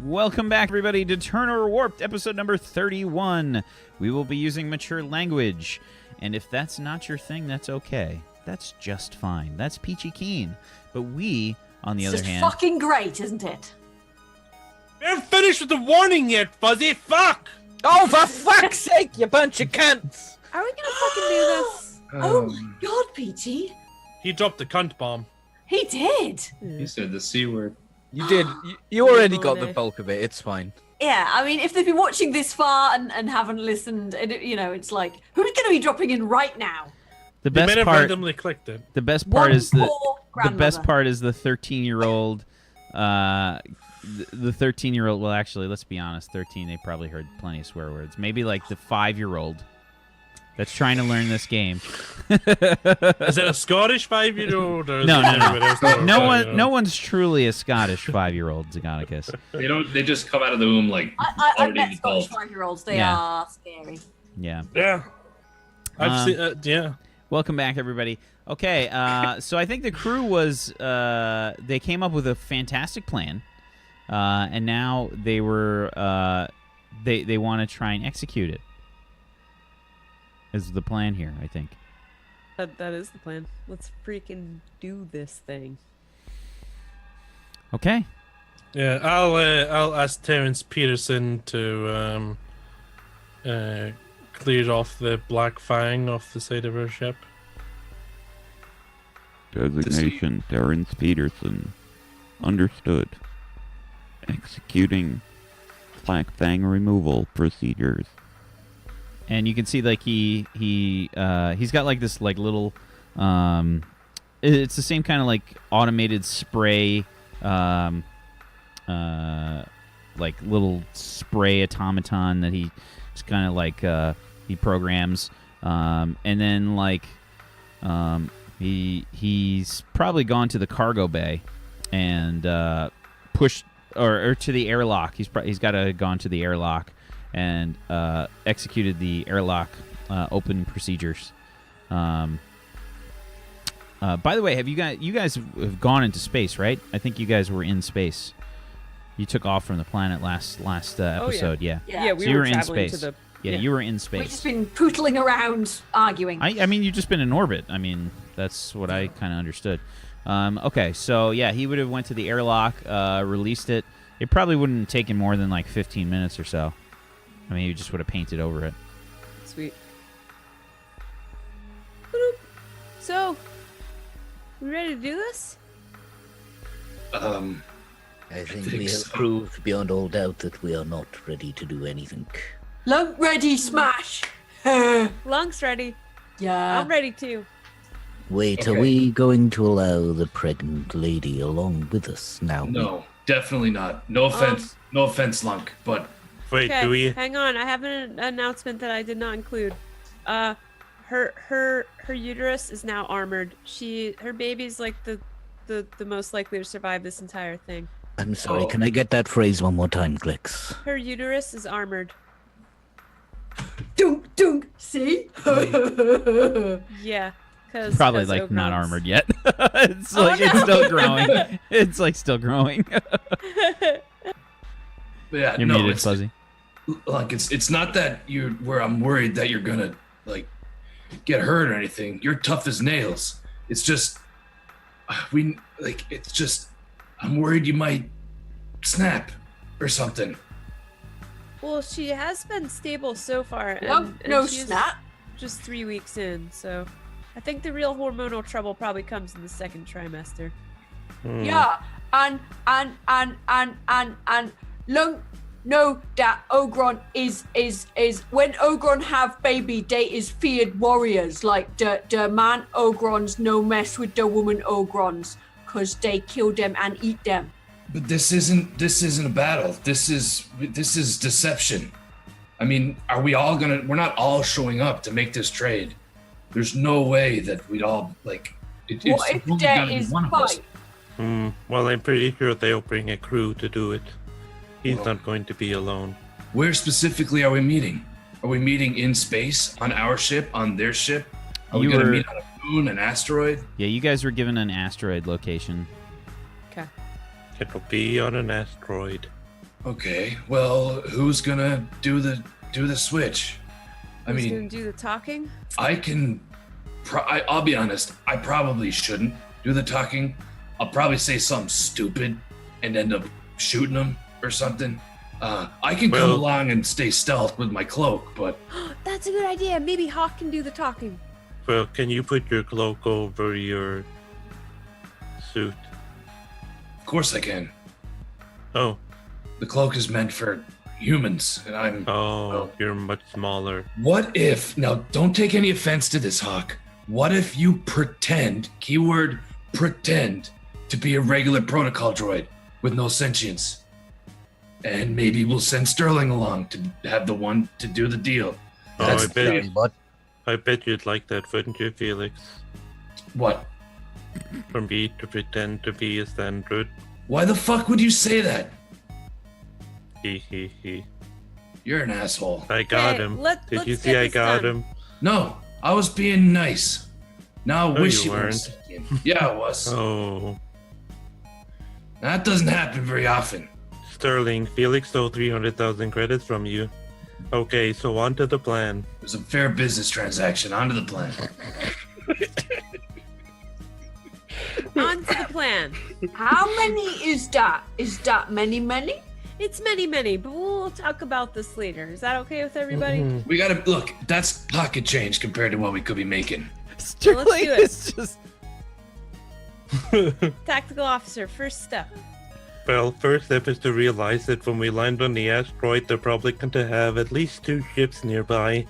Welcome back, everybody, to Turn or Warped, episode number 31. We will be using mature language, and if that's not your thing, that's okay. That's just fine. That's peachy keen. But we, on the other hand... It's fucking great, isn't it? We haven't finished with the warning yet, Fuzzy. Fuck! Oh, for fuck's sake, you bunch of cunts! Are we gonna fucking do this? Oh my god, Peachy. He dropped the cunt bomb. He did. You said the C word. You did. You already got the bulk of it. It's fine. Yeah, I mean, if they've been watching this far and haven't listened, it's like, who's going to be dropping in right now? The best may have part. randomly clicked it. The best part is the 13-year-old. The 13-year-old. Well, actually, let's be honest. 13. They probably heard plenty of swear words. Maybe like the 5-year-old that's trying to learn this game. Is it a Scottish 5-year-old? Or No one's truly a Scottish 5-year-old, Zagonicus. They just come out of the womb like I've met already Scottish evolved. 5-year-olds. They are scary. Yeah. Yeah. I've seen. Yeah. Welcome back, everybody. Okay, so I think the crew was they came up with a fantastic plan, and now they were they want to try and execute it. Is the plan here? I think. That is the plan. Let's freaking do this thing. Okay. Yeah. I'll ask Terrence Peterson to clear off the Black Fang off the side of our ship. Designation Terrence Peterson. Understood. Executing Black Fang removal procedures. And you can see like he's got like this like little it's the same kind of like automated spray like little spray automaton that he just kind of like he programs and then like he's probably gone to the cargo bay and pushed or to the airlock. He's got to gone to the airlock and executed the airlock open procedures. By the way, have you guys have gone into space, right? I think you guys were in space. You took off from the planet last episode, yeah. Yeah, we so you were in traveling space. to the. Yeah, you were in space. We've just been pootling around, arguing. I mean, you've just been in orbit. I mean, that's what I kind of understood. Okay, so yeah, he would have went to the airlock, released it. It probably wouldn't have taken more than like 15 minutes or so. I mean, you just would have painted over it. Sweet. Boop. So, we ready to do this? I I think we have proved beyond all doubt that we are not ready to do anything. Lunk ready, smash. Lunk's ready. Yeah. I'm ready too. Wait, Okay. are we going to allow the pregnant lady along with us now? No, definitely not. No offense, Lunk, but Wait, Okay, do we? hang on. I have an announcement that I did not include. Her uterus is now armored. Her baby's like the most likely to survive this entire thing. I'm sorry, can I get that phrase one more time, Clicks? Her uterus is armored. Dunk, dunk. See? Yeah, because Probably like not armored yet. It's like it's still growing. It's like still growing. yeah, You're no, muted, it's Fuzzy. like it's not that where I'm worried that you're gonna like get hurt or anything. You're tough as nails. It's just I'm worried you might snap or something. Well, she has been stable so far. No she's snap. Just 3 weeks in, so I think the real hormonal trouble probably comes in the second trimester. Yeah. And Lunk know that Ogron is when Ogron have baby, they is feared warriors. Like the man Ogrons no mess with the woman Ogrons, cause they kill them and eat them. But this isn't a battle. This is deception. I mean, we're not all showing up to make this trade. There's no way that we'd all like What it's if only there gotta be is one of us. fight? Well, I'm pretty sure they'll bring a crew to do it. He's not going to be alone. Where specifically are we meeting? Are we meeting in space on our ship, on their ship? Are we You going to were- meet on a moon, an asteroid? Yeah, you guys were given an asteroid location. Okay. It'll be on an asteroid. Okay. Well, who's gonna do the switch? I Who's mean, gonna do the talking? I can. I'll be honest. I probably shouldn't do the talking. I'll probably say something stupid and end up shooting him or something. I can come along and stay stealth with my cloak, but That's a good idea. Maybe H.A.W.K can do the talking. Well, can you put your cloak over your suit? of course I can. Oh, The cloak is meant for humans, and I'm. oh, you're much smaller. What if, now don't take any offense to this, Hawk. What if you pretend, keyword pretend, to be a regular protocol droid with no sentience? And maybe we'll send Sterling along to have the one to do the deal. Oh, That's I bet you'd like that, wouldn't you, Felix? what? For me to pretend to be a standard. Why the fuck would you say that? He he he. You're an asshole. I got Okay, him. Did let's you get see I this got done. him? No, I was being nice. Now I No, wish you you weren't. Yeah, I was. Oh. That doesn't happen very often. Sterling, Felix stole 300,000 credits from you. Okay, so on to the plan. It was a fair business transaction. On to the plan. On to the plan. How many is that? Is that many? It's many, but we'll talk about this later. Is that okay with everybody? Mm-hmm. We gotta look. That's pocket change compared to what we could be making. Sterling do it. is just. Tactical officer, first step. Well, first step is to realize that when we land on the asteroid, they're probably going to have at least 2 ships nearby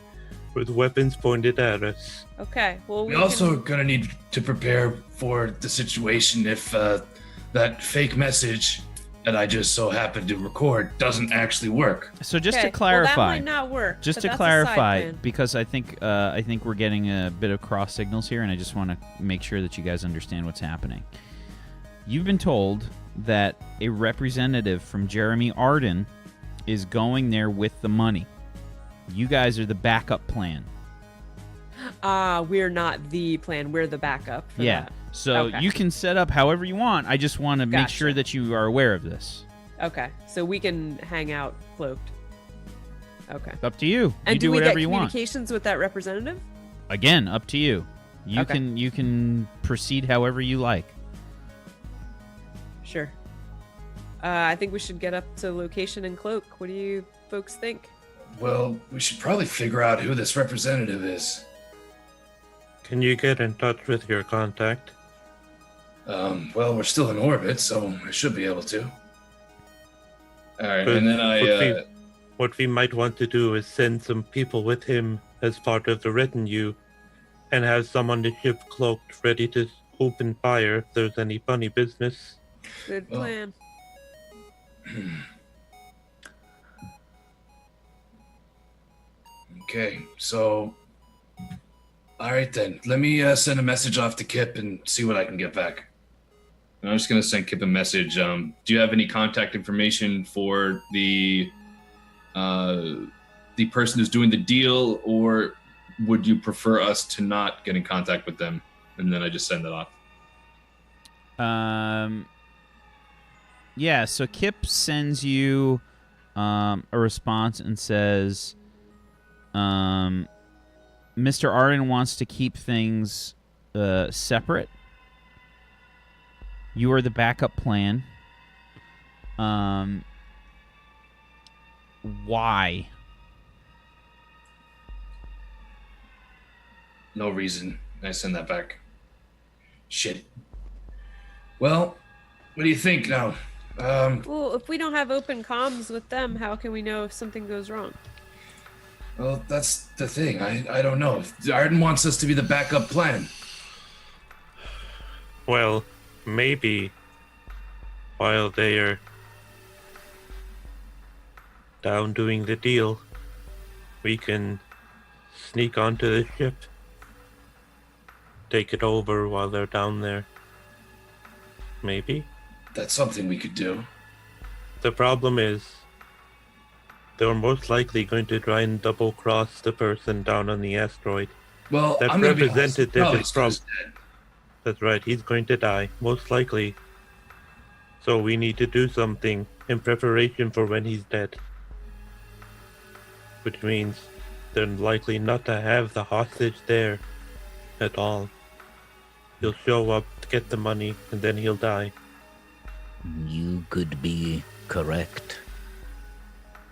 with weapons pointed at us. Okay, well We we also can... gonna need to prepare for the situation if that fake message that I just so happened to record doesn't actually work. So just Okay, to clarify, well, that might not work. just but to that's a side clarify, plan. because I think we're getting a bit of cross signals here, and I just want to make sure that you guys understand what's happening. You've been told that a representative from Jeremy Arden is going there with the money. You guys are the backup plan. We're not the plan. We're the backup. For Yeah. that. So Okay. you can set up however you want. I just want to make sure Gotcha. that you are aware of this. Okay, so we can hang out cloaked. Okay. Up to you. And You do do we whatever get you want. communications with that representative? Again, up to you. You Okay. can proceed however you like. Sure. I think we should get up to location and cloak. What do you folks think? Well, we should probably figure out who this representative is. Can you get in touch with your contact? Well, we're still in orbit, so I should be able to. All right, But and then what we might want to do is send some people with him as part of the retinue and have some on the ship cloaked ready to open fire if there's any funny business. Good Well, plan. Okay, so all right then. Let me send a message off to Kip and see what I can get back. I'm just gonna send Kip a message. Do you have any contact information for the person who's doing the deal, or would you prefer us to not get in contact with them? And then I just send it off. Yeah, so Kip sends you a response and says, Mr. Arden wants to keep things separate. You are the backup plan. Why? No reason. I send that back. Shit. Well, what do you think now? Well, if we don't have open comms with them, how can we know if something goes wrong? Well, that's the thing. I don't know. Arden wants us to be the backup plan. Well, maybe while they are down doing the deal, we can sneak onto the ship, take it over while they're down there. Maybe. That's something we could do. The problem is, they're most likely going to try and double-cross the person down on the asteroid. Well, That I'm gonna be honest. representative Probably is from... dead. That's right, he's going to die, most likely. So we need to do something in preparation for when he's dead. Which means they're likely not to have the hostage there at all. He'll show up, get the money, and then he'll die. You could be correct.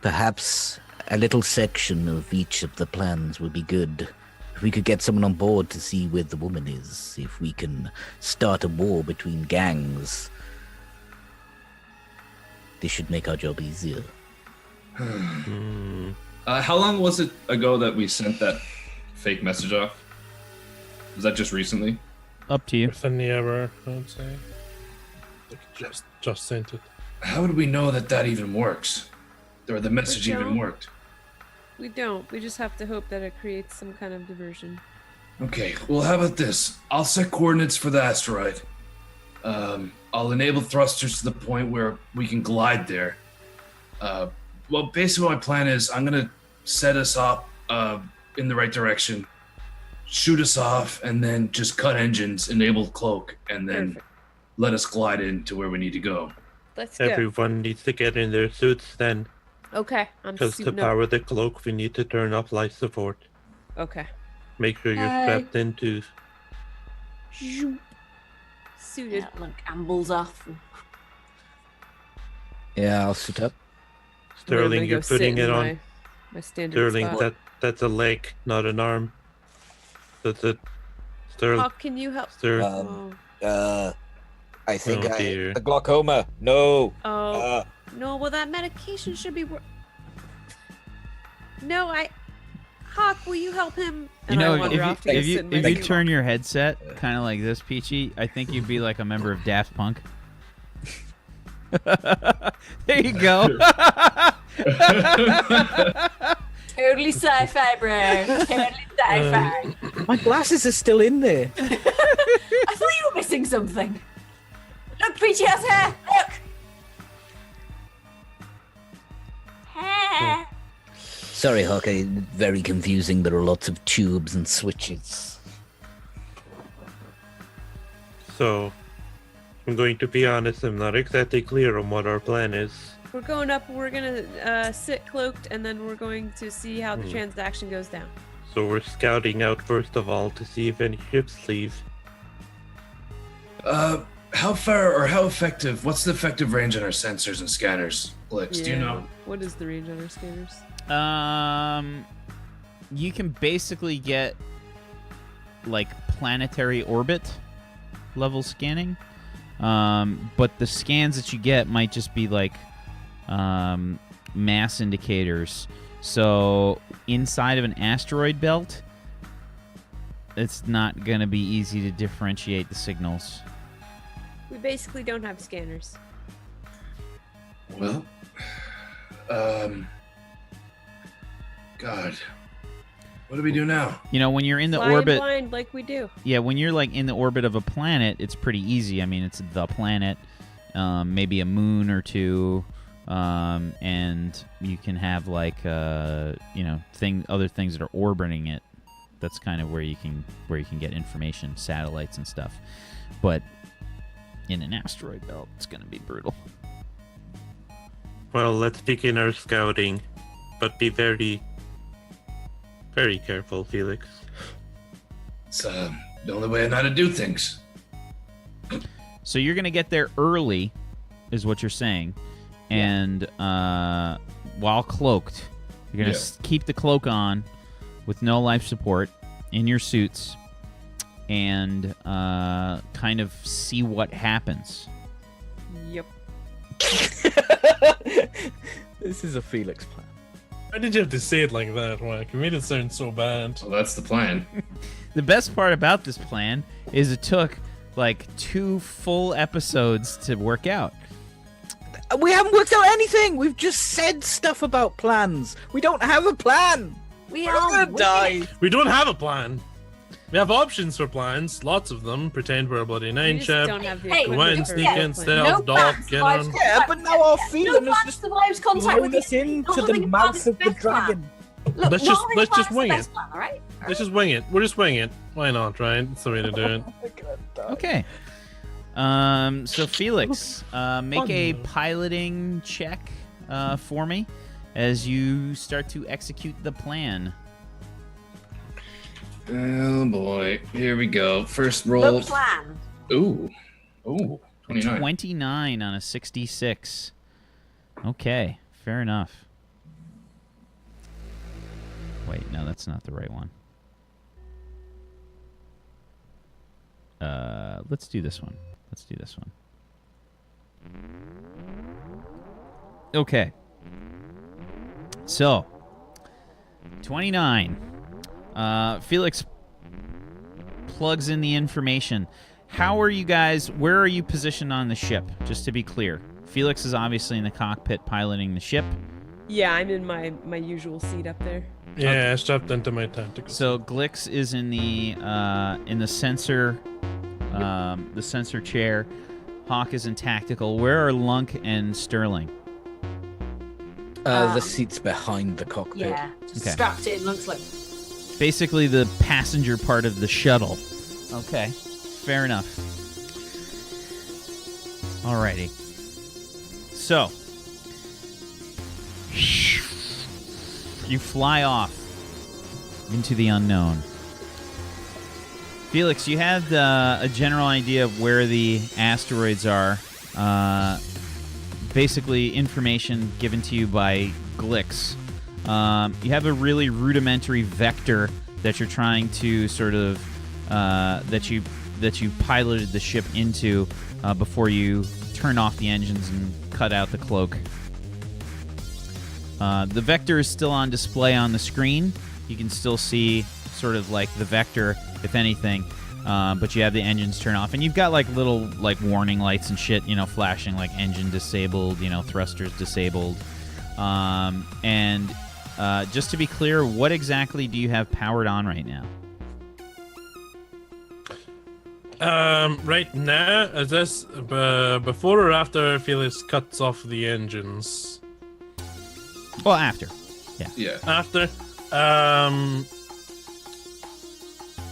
Perhaps a little section of each of the plans would be good. If we could get someone on board to see where the woman is, if we can start a war between gangs, this should make our job easier. How long was it ago that we sent that fake message off? Was that just recently? Up to you. Within the hour, I would say. Like just sent it. How would we know that even works? Or the message even worked? We don't. We just have to hope that it creates some kind of diversion. Okay, well, how about this? I'll set coordinates for the asteroid. I'll enable thrusters to the point where we can glide there. Well, basically my plan is I'm going to set us up in the right direction, shoot us off, and then just cut engines, enable cloak, and then let us glide into where we need to go. Let's go. Everyone needs to get in their suits then. Okay, I'm Because to suiting up. power the cloak, we need to turn off life support. Okay. Make sure you're strapped in too. Suited. Yeah, Lunk ambles off. Yeah, I'll suit up. Sterling, you're putting it on. My standard Sterling, spot. that's a leg, not an arm. That's it. Sterling. How can you help? Sterling. I think Oh, dear. the glaucoma. No. Oh. No, well, that medication should be. No, Hawk, will you help him? You And I know, wander off to go if sit in my you seat. turn your headset kind of like this, Peachy, I think you'd be like a member of Daft Punk. There you go. Totally sci-fi, bro. Totally sci-fi. My glasses are still in there. I thought you were missing something. Look, Peachy has hair. Look. Hair. Sorry, Hawkeye. Very confusing. There are lots of tubes and switches. So, I'm going to be honest, I'm not exactly clear on what our plan is. We're going up. We're gonna sit cloaked, and then we're going to see how the transaction goes down. So we're scouting out first of all to see if any ships leave. How far or how effective? What's the effective range on our sensors and scanners, Felix? Do you know? What is the range on our scanners? You can basically get like planetary orbit level scanning, but the scans that you get might just be like mass indicators. So inside of an asteroid belt, it's not going to be easy to differentiate the signals. We basically don't have scanners. Well, God, what do we do now? You know, when you're in the Flying orbit, blind like we do. yeah, when you're like in the orbit of a planet, it's pretty easy. I mean, it's the planet, maybe a moon or two, and you can have like other things that are orbiting it. That's kind of where you can get information, satellites and stuff. But in an asteroid belt, it's going to be brutal. Well, let's begin our scouting, but be very, very careful, Felix. It's the only way I know how to do things. So you're going to get there early, is what you're saying, and while cloaked, you're going to keep the cloak on with no life support in your suits, and kind of see what happens. Yep. This is a Felix plan. Why did you have to say it like that, Wack? You made it sound so bad. Well, that's the plan. The best part about this plan is it took like 2 full episodes to work out. We haven't worked out anything. We've just said stuff about plans. We don't have a plan. We We're are gonna die. We don't have a plan. We have options for plans, lots of them. Pretend we're a bloody We nine just ship. don't have the Hey, Go equipment in, for sneak a in, plan. stealth, No dog, plans, get guys. on. Yeah, but now our feeling no is plan just survives contact with blowing us the into Nothing the plan mouth is of the best plan. dragon. Look, Let's just wing it. Plan, all right? Let's just wing it. We'll just wing it. Why not, right? It's the way to do it. Okay. So Felix, make a piloting check for me as you start to execute the plan. Oh boy, here we go. First roll. The plan. Ooh, 29. 29 on a 66. Okay, fair enough. Wait, no, that's not the right one. Let's do this one. Okay. So, 29. Felix plugs in the information. How are you guys, where are you positioned on the ship? Just to be clear. Felix is obviously in the cockpit piloting the ship. Yeah, I'm in my usual seat up there. Yeah, I strapped into my tentacles. So Glix is in the sensor chair. H.A.W.K is in tactical. Where are Lunk and Sterling? The seat's behind the cockpit. Yeah, just Okay. strapped in. Looks like. Basically the passenger part of the shuttle. Okay, fair enough. Alrighty. So, you fly off into the unknown. Felix, you had a general idea of where the asteroids are. Basically, information given to you by Glix. You have a really rudimentary vector that you're trying to sort of that you piloted the ship into before you turn off the engines and cut out the cloak. The vector is still on display on the screen. You can still see sort of like the vector, if anything, but you have the engines turned off, and you've got like little like warning lights and shit, flashing like engine disabled, thrusters disabled, and just to be clear, what exactly do you have powered on right now? Right now, is this before or after Felix cuts off the engines? Well, after. Yeah. After.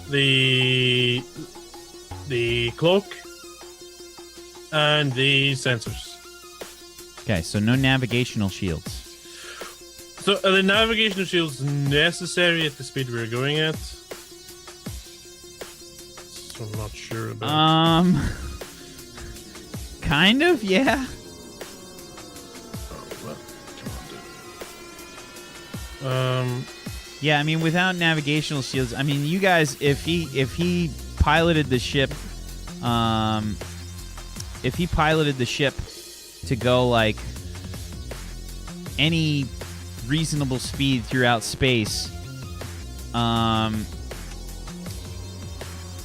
The cloak and the sensors. Okay, so no navigational shields. So are the navigational shields necessary at the speed we're going at? So I'm not sure about. Kind of, yeah. Yeah, I mean, without navigational shields, I mean, you guys, if he piloted the ship, to go like any reasonable speed throughout space,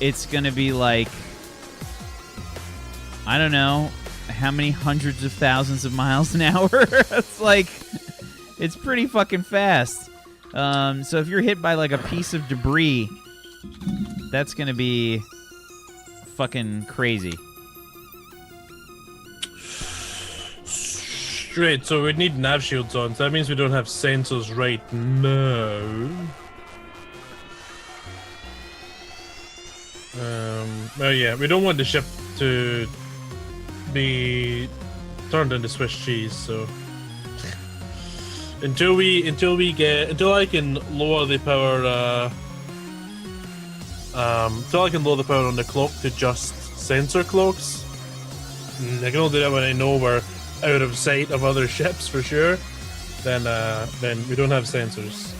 it's gonna be like, I don't know, how many hundreds of thousands of miles an hour. It's like, it's pretty fucking fast. So if you're hit by like a piece of debris, that's gonna be fucking crazy. Straight, so we need nav shields on, so that means we don't have sensors right now. Oh yeah, we don't want the ship to be turned into Swiss cheese, so until I can lower the power on the cloak to just sensor cloaks. I can only do that when I know we're out of sight of other ships for sure. Then we don't have sensors.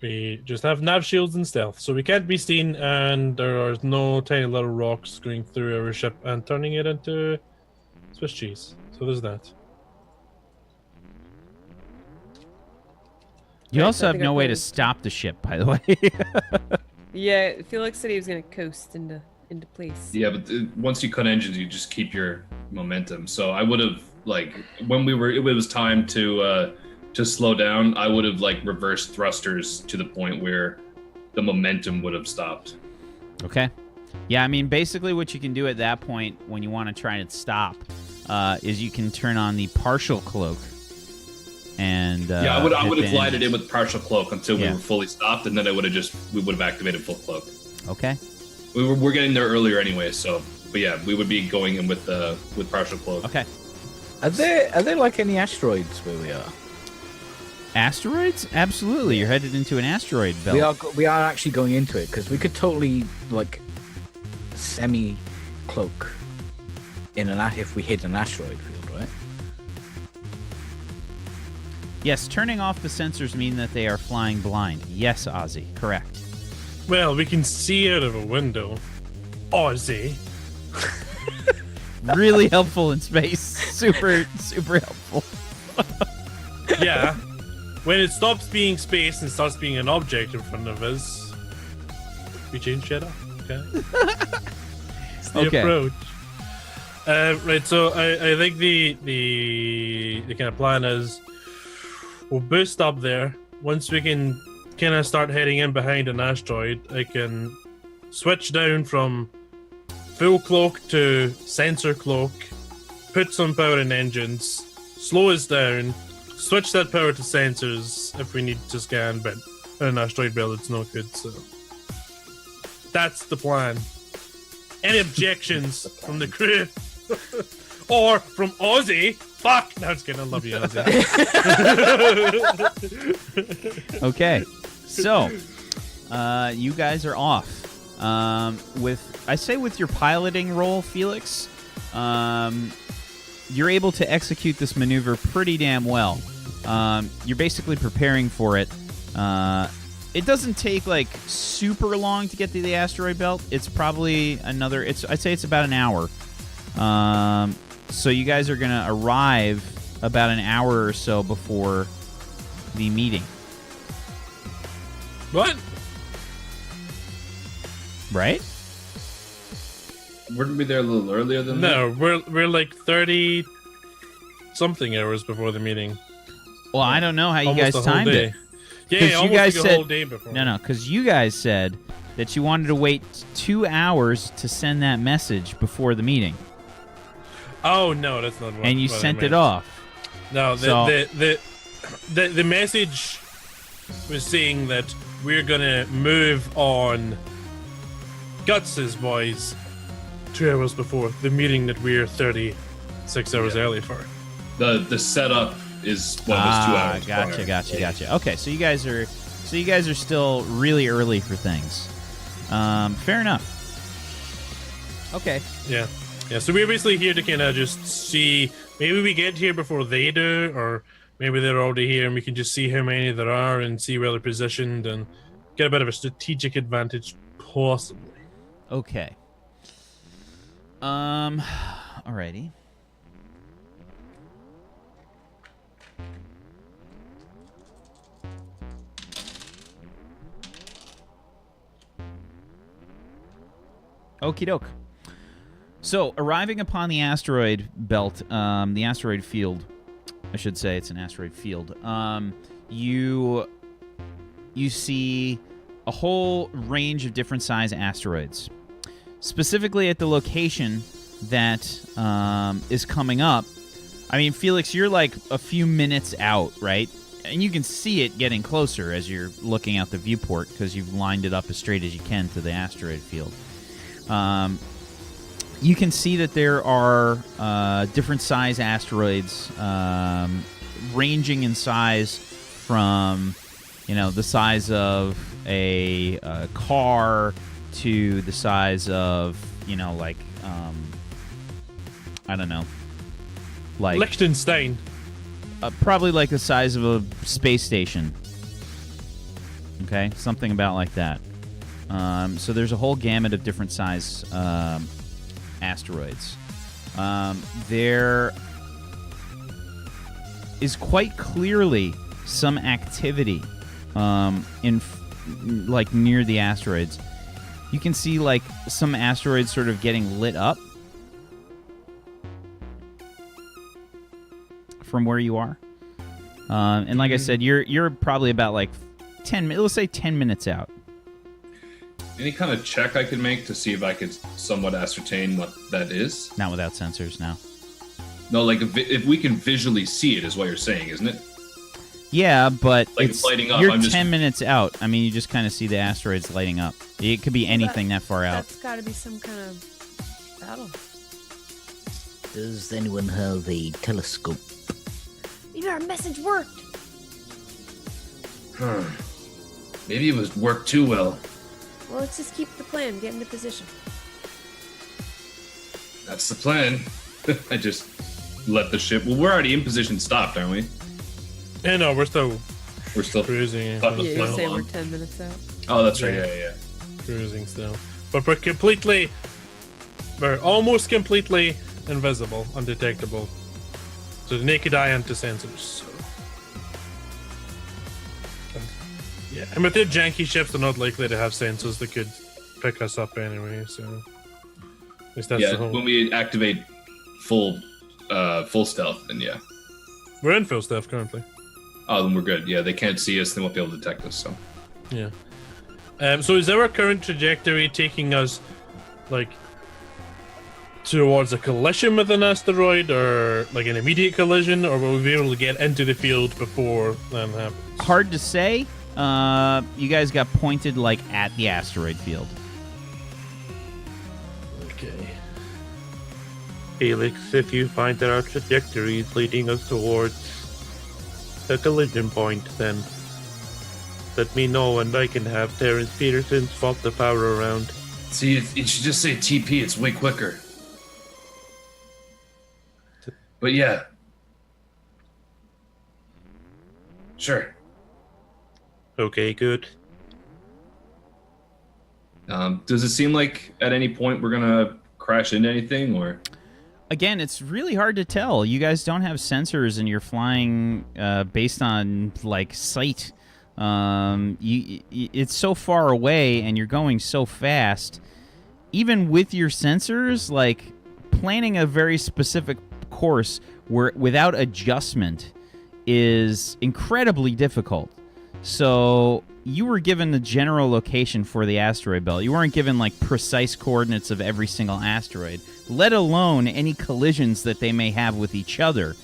We just have nav shields and stealth, so we can't be seen, and there are no tiny little rocks going through our ship and turning it into Swiss cheese. So there's that. You also I have think no I way to played- stop the ship, by the way. Yeah, Felix said he was gonna coast into place. Yeah, but once you cut engines, you just keep your momentum. So I would have when it was time to slow down, I would have reversed thrusters to the point where the momentum would have stopped. Okay. Yeah, I mean, basically what you can do at that point when you want to try and stop is you can turn on the partial cloak. And I would have hit the glided in engines. with partial cloak until we Yeah. were fully stopped, and then we would have activated full cloak. Okay. We're getting there earlier anyway, so. But yeah, we would be going in with partial cloak. Okay. Are there like any asteroids where we are? Asteroids? Absolutely. You're headed into an asteroid belt. We are actually going into it because we could totally like semi-cloak if we hit an asteroid field, right? Yes, turning off the sensors mean that they are flying blind. Yes, Ozzy, correct. Well, we can see out of a window. Ozzy. Really helpful in space. Super, super helpful. Yeah. When it stops being space and starts being an object in front of us, we change that up. Okay. It's the Okay. approach. Right. So I think the kind of plan is we'll boost up there. Once we can kind of start heading in behind an asteroid, I can switch down from full cloak to sensor cloak, put some power in engines, slow us down, switch that power to sensors if we need to scan, but in an asteroid belt it's no good, so that's the plan. Any objections from the crew? Or from Ozzy? Fuck! No, it's kidding. I love you, Ozzy. Okay. So, you guys are off. With your piloting role, Felix, you're able to execute this maneuver pretty damn well. You're basically preparing for it. It doesn't take like super long to get to the asteroid belt. It's probably I'd say it's about an hour. So you guys are gonna arrive about an hour or so before the meeting. What? Right? Weren't we there a little earlier than that? No, we're like 30 something hours before the meeting. Well, I don't know how you Almost guys the whole timed day. it. Yeah, 'Cause almost you guys like a said whole day before. no, because you guys said that you wanted to wait 2 hours to send that message before the meeting, Oh no, that's not what. and you what I sent it meant. off. No, So- the message was saying that we're gonna move on Guts' boys 2 hours before the meeting that we're 36 hours early for. The setup is was 2 hours. prior. Gotcha. Okay, so you guys are still really early for things. Fair enough. Okay. Yeah. So we're basically here to kind of just see. Maybe we get here before they do, or maybe they're already here, and we can just see how many there are and see where they're positioned and get a bit of a strategic advantage, possibly. Okay. Alrighty. Okie doke. So, arriving upon the asteroid belt, the asteroid field, I should say it's an asteroid field, you see a whole range of different size asteroids. Specifically at the location that is coming up, I mean, Felix, you're like a few minutes out, right? And you can see it getting closer as you're looking out the viewport because you've lined it up as straight as you can to the asteroid field. You can see that there are different size asteroids ranging in size from, the size of a car to the size of, I don't know, like Liechtenstein. probably like the size of a space station. Okay, something about like that. So there's a whole gamut of different size asteroids. There is quite clearly some activity near the asteroids. You can see like some asteroids sort of getting lit up from where you are. And like I said, you're probably about like 10 minutes, let's say 10 minutes out. Any kind of check I could make to see if I could somewhat ascertain what that is? Not without sensors now. No, like if we can visually see it, is what you're saying, isn't it? Yeah, but Like, it's lighting up, you're I'm just- 10 minutes out. I mean, you just kind of see the asteroids lighting up. It could be anything that far out. That's got to be some kind of battle. Does anyone have a telescope? Maybe our message worked. Maybe it worked too well. Well, let's just keep the plan. Get into position. That's the plan. I just let the ship. Well, we're already in position stopped, aren't we? Yeah, no, we're still cruising. Thought it was Yeah, flying you say along. we're 10 minutes out. Oh, that's right. Yeah. Yeah. Cruising still. But we're almost completely invisible, undetectable. So the naked eye and to sensors. So. Yeah, and with their janky ships, they're not likely to have sensors that could pick us up anyway. So at least that's Yeah. the whole. When we activate full stealth, then yeah. We're in full stealth currently. Oh, then we're good. Yeah, they can't see us. They won't be able to detect us. So. Yeah. So is our current trajectory taking us, like, towards a collision with an asteroid, or like an immediate collision, or will we be able to get into the field before that happens? Hard to say. You guys got pointed like at the asteroid field. Okay. Felix, if you find that our trajectory is leading us towards the collision point, then let me know and I can have Terrence Peterson swap the power around. See, it should just say TP. It's way quicker. But yeah. Sure. Okay, good. Does it seem like at any point we're gonna crash into anything, or? Again, it's really hard to tell. You guys don't have sensors, and you're flying based on like sight. It's so far away, and you're going so fast. Even with your sensors, like planning a very specific course where without adjustment is incredibly difficult. So you were given the general location for the asteroid belt. You weren't given like precise coordinates of every single asteroid, let alone any collisions that they may have with each other,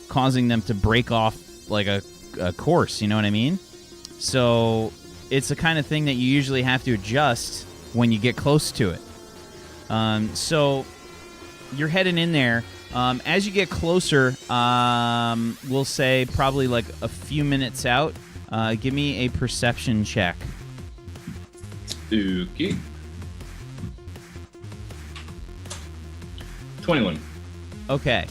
causing them to break off like a course, you know what I mean? So it's the kind of thing that you usually have to adjust when you get close to it. So you're heading in there. As you get closer, we'll say probably like a few minutes out, give me a perception check. Okay. 21. Okay.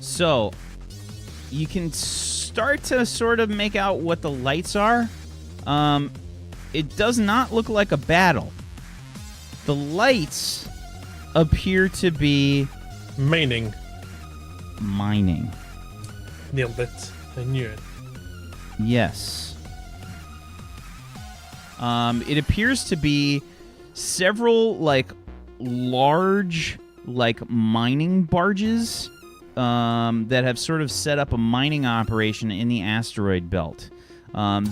So you can start to sort of make out what the lights are. It does not look like a battle. The lights appear to be Mining. Nailed it. I knew it. Yes. It appears to be several like large like mining barges that have sort of set up a mining operation in the asteroid belt.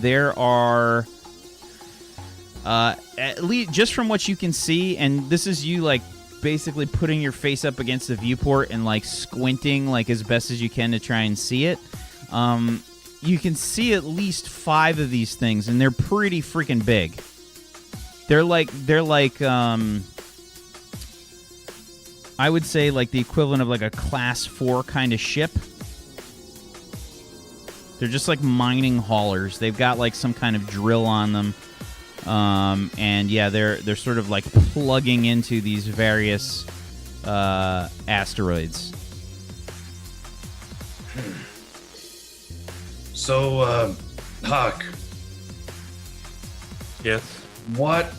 There are at least just from what you can see, and this is you like basically putting your face up against the viewport and like squinting like as best as you can to try and see it. You can see at least 5 of these things, and they're pretty freaking big. They're like I would say like the equivalent of like a class 4 kind of ship. They're just like mining haulers. They've got like some kind of drill on them. And yeah, they're sort of like plugging into these various asteroids. So, H.A.W.K. Yes. What?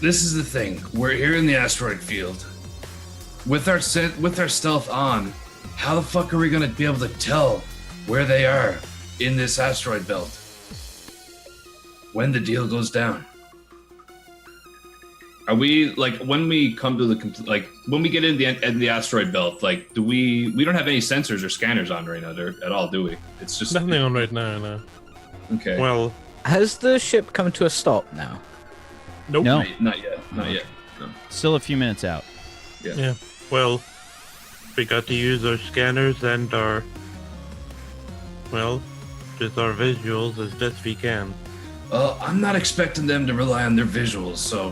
This is the thing. We're here in the asteroid field. With our stealth on, how the fuck are we gonna be able to tell where they are in this asteroid belt when the deal goes down? Are we like when we come to the like when we get in the asteroid belt? Like, do we don't have any sensors or scanners on right now at all, do we? It's just Nothing on right now, no. Okay. Well, Has the ship come to a stop now? Nope. No, Not yet. Not yet. No. still a few minutes out. Yeah. well, we got to use our scanners and our, well, Just our visuals as best we can. I'm not expecting them to rely on their visuals, so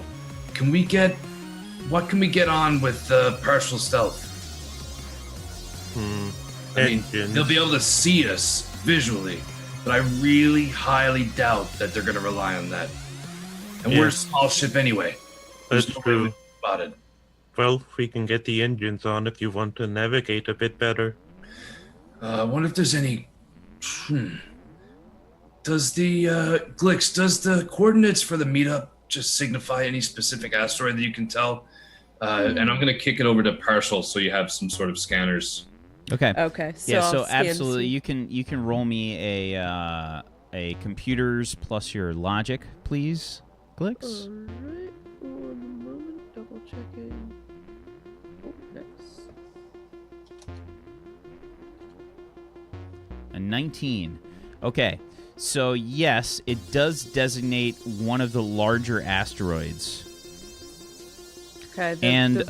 what can we get on with partial stealth? I mean, Engines. they'll be able to see us visually, but I really highly doubt that they're going to rely on that. And we're a small ship anyway. That's There's no way we true. can do about it. Well, we can get the engines on if you want to navigate a bit better. I wonder if there's any. Does the Glix? Does the coordinates for the meetup just signify any specific asteroid that you can tell? And I'm gonna kick it over to Partial so you have some sort of scanners. Okay. Okay. So Yeah. I'll So scan absolutely, some- you can roll me a computers plus your logic, please, Glix. Alright, one moment, double checking. Oh, nice. A 19. Okay. So yes, it does designate one of the larger asteroids. Okay. And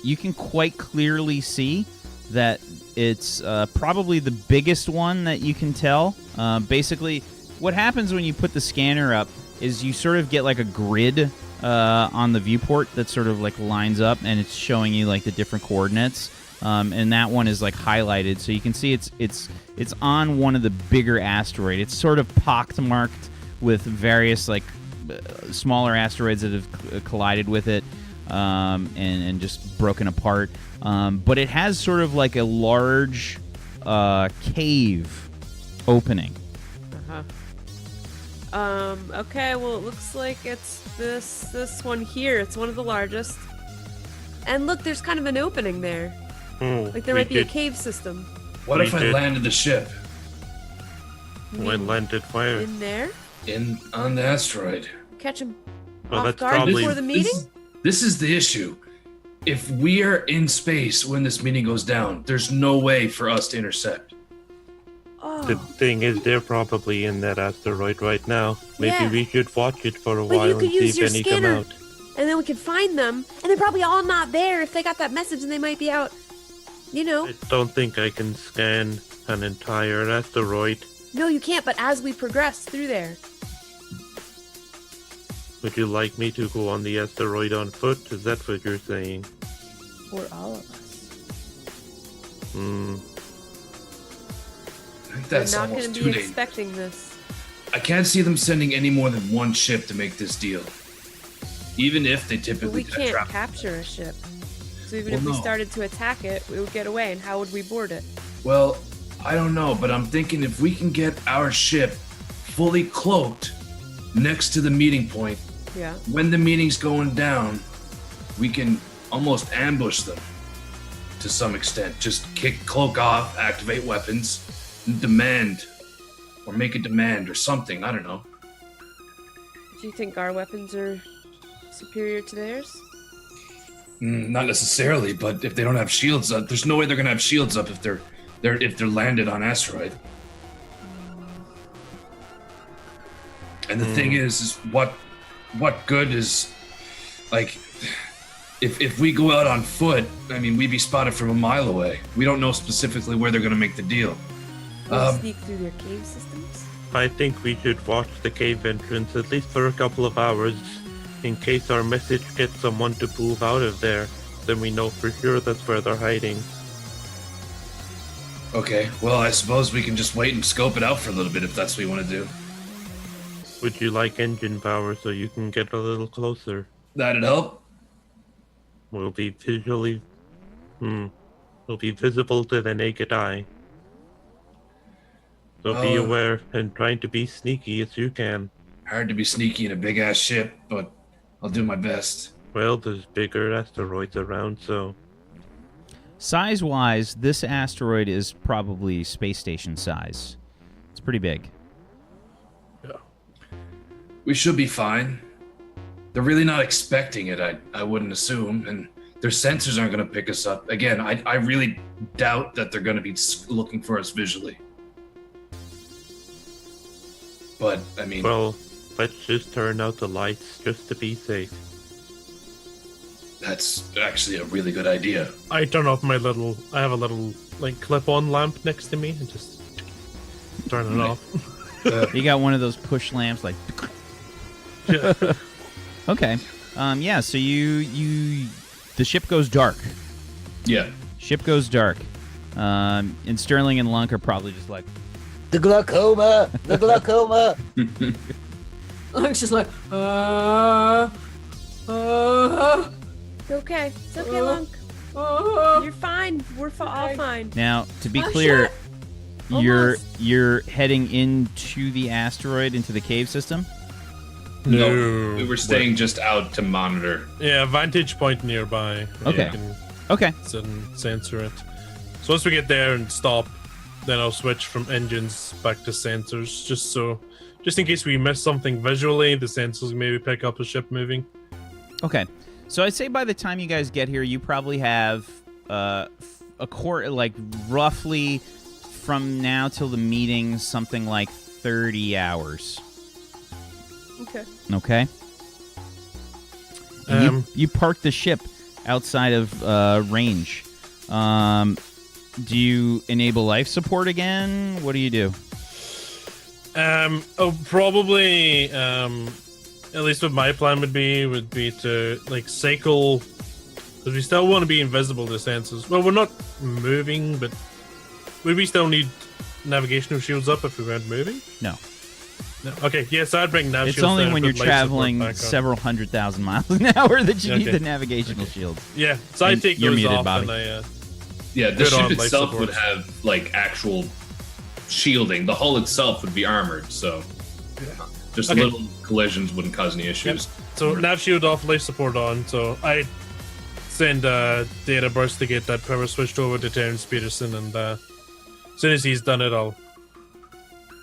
you can quite clearly see that it's probably the biggest one that you can tell. Basically, what happens when you put the scanner up is you sort of get like a grid on the viewport that sort of like lines up, and it's showing you like the different coordinates. And that one is like highlighted, so you can see it's on one of the bigger asteroid. It's sort of pockmarked with various like smaller asteroids that have collided with it. And just broken apart. But it has sort of like a large cave opening. Okay, well, it looks like it's this one here. It's one of the largest. And look, there's kind of an opening there. Like there might be a cave system. What if I landed the ship When landed where? In there? on the asteroid? Catch him Well, off that's guard probably- before the meeting? This is the issue. If we are in space when this meeting goes down, there's no way for us to intercept. The thing is, they're probably in that asteroid right now. Maybe Yeah. we should watch it for a But while you could and see use if your any scanner. come out. And then we can find them. And they're probably all not there. If they got that message, and they might be out, you know. I don't think I can scan an entire asteroid. No, you can't, but as we progress through there. Would you like me to go on the asteroid on foot? Is that what you're saying? For all of us. I think They're that's not going almost to too be dangerous. expecting this. I can't see them sending any more than one ship to make this deal. Even if they But typically we did can't trap. capture a ship. So even Well, if we no. started to attack it, we would get away. And how would we board it? Well, I don't know, but I'm thinking if we can get our ship fully cloaked next to the meeting point, Yeah. when the meeting's going down, we can almost ambush them to some extent. Just kick cloak off, activate weapons, and demand, or make a demand or something. I don't know. Do you think our weapons are superior to theirs? Not necessarily, but if they don't have shields up, there's no way they're gonna have shields up if they're landed on asteroid. And the thing is what good is, like, if we go out on foot, I mean, we'd be spotted from a mile away. We don't know specifically where they're gonna make the deal. We'll sneak through their cave systems? I think we should watch the cave entrance at least for a couple of hours. In case our message gets someone to move out of there, then we know for sure that's where they're hiding. Okay, well, I suppose we can just wait and scope it out for a little bit if that's what we want to do. Would you like engine power so you can get a little closer? That'd help. We'll be visually... Will be visible to the naked eye. So be Oh. aware and trying to be sneaky as you can. Hard to be sneaky in a big ass ship, but I'll do my best. Well, there's bigger asteroids around, so... Size-wise, this asteroid is probably space station size. It's pretty big. We should be fine. They're really not expecting it, I wouldn't assume, and their sensors aren't going to pick us up. Again, I really doubt that they're going to be looking for us visually. But, I mean... Well, let's just turn out the lights just to be safe. That's actually a really good idea. I turn off my I have a little, like, clip-on lamp next to me and just... turn it off. You got one of those push lamps, like. Yeah. Okay. Yeah. So the ship goes dark. Yeah. Ship goes dark. And Sterling and Lunk are probably just like, The glaucoma! The glaucoma! Lunk's just like, It's okay. It's okay, Lunk. You're fine. We're all fine. now to be Oh, clear, shit. you're heading into the asteroid, into the cave system. No. We were staying just out to monitor. Yeah, vantage point nearby. where Okay. You can Okay. sit and censor it. So once we get there and stop, then I'll switch from engines back to sensors, just in case we miss something visually, the sensors maybe pick up a ship moving. Okay. So I'd say by the time you guys get here, you probably have like roughly from now till the meeting, something like 30 hours. Okay. Okay. And you park the ship outside of range. Do you enable life support again? What do you do? Probably, at least what my plan would be to like cycle, because we still want to be invisible to sensors. Well, we're not moving, but would we still need navigational shields up if we weren't moving? No. No. Okay, yes, I'd bring nav It's shields only down when and you're put life support traveling back on. several 100,000 miles an hour that you need Okay. the navigational shields. Yeah, so I And take you're those muted, off Bobby. and I. Yeah, the Good ship on life itself would supports. have like actual shielding. The hull itself would be armored, so just Okay. little collisions wouldn't cause any issues. So nav shield off, life support on. So I send data burst to get that power switched over to Terrence Peterson, and as soon as he's done it, I'll.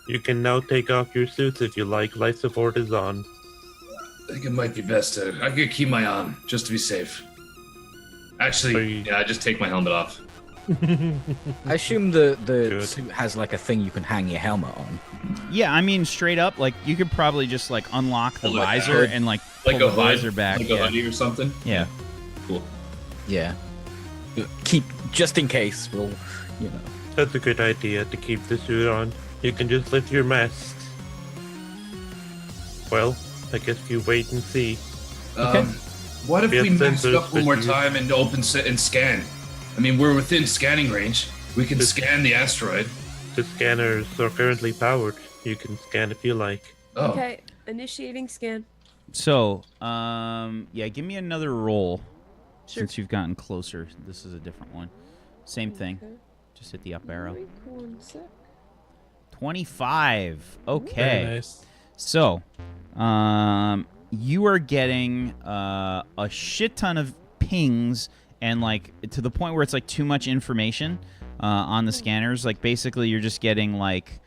You can now take off your suits if you like. Life support is on. I think it might be best to. I could keep my on just to be safe. Actually, Yeah, I just take my helmet off. I assume the Good. suit has like a thing you can hang your helmet on. Yeah, I mean, straight up, like, you could probably just, like, unlock the Pull it visor out. and, like, pull Like the a hood, visor back. like yeah. a hoodie or something. Yeah. Cool. Yeah. Keep just in case. We'll, you know. That's a good idea to keep the suit on. You can just lift your mask. Well, I guess you wait and see. What if We we have max it sensors up one that more you- time and and scan? I mean, we're within scanning range. We can scan the asteroid. The scanners are currently powered. You can scan if you like. Oh, Okay. Initiating scan. So, yeah, give me another roll. Sure. Since you've gotten closer. This is a different one. Same thing. Okay. Just hit the up arrow. Wait 1 sec. 25. Very Okay. nice. So, you are getting a shit ton of pings, and like to the point where it's like too much information on the scanners. Like basically, you're just getting like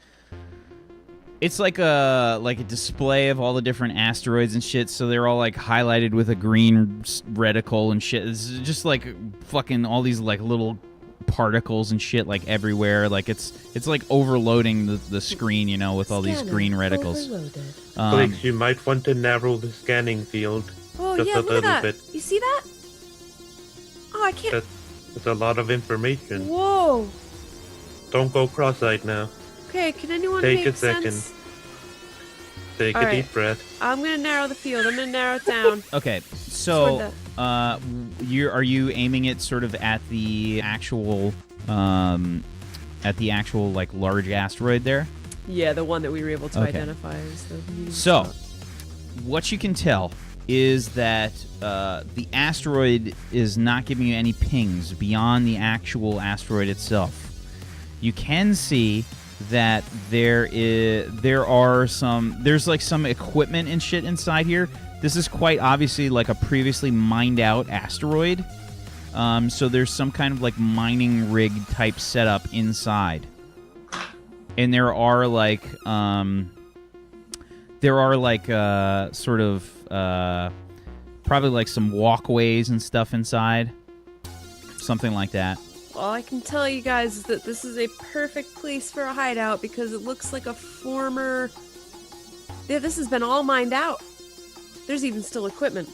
it's like a display of all the different asteroids and shit. So they're all like highlighted with a green reticle and shit. It's just like fucking all these like little particles and shit like everywhere. Like it's like overloading the screen, you know, with all these green reticles. Felix, you might want to narrow the scanning field Oh just yeah, a look at little that. bit. You see that? Oh, I can't. That's a lot of information. Whoa. Don't go cross-eyed now. Okay, can anyone Take make a second. sense? Take All a right. deep breath. I'm gonna narrow the field. I'm gonna narrow it down. Okay, Toward so are you aiming it sort of at the actual like large asteroid there? Yeah, the one that we were able to Okay. identify as the meeting So, spot. what you can tell is that the asteroid is not giving you any pings beyond the actual asteroid itself. You can see that there's like some equipment and shit inside here. This is quite obviously like a previously mined out asteroid. So there's some kind of like mining rig type setup inside. And there are like sort of probably like some walkways and stuff inside. Something like that. All I can tell you guys is that this is a perfect place for a hideout because it looks like a former... Yeah, this has been all mined out. There's even still equipment.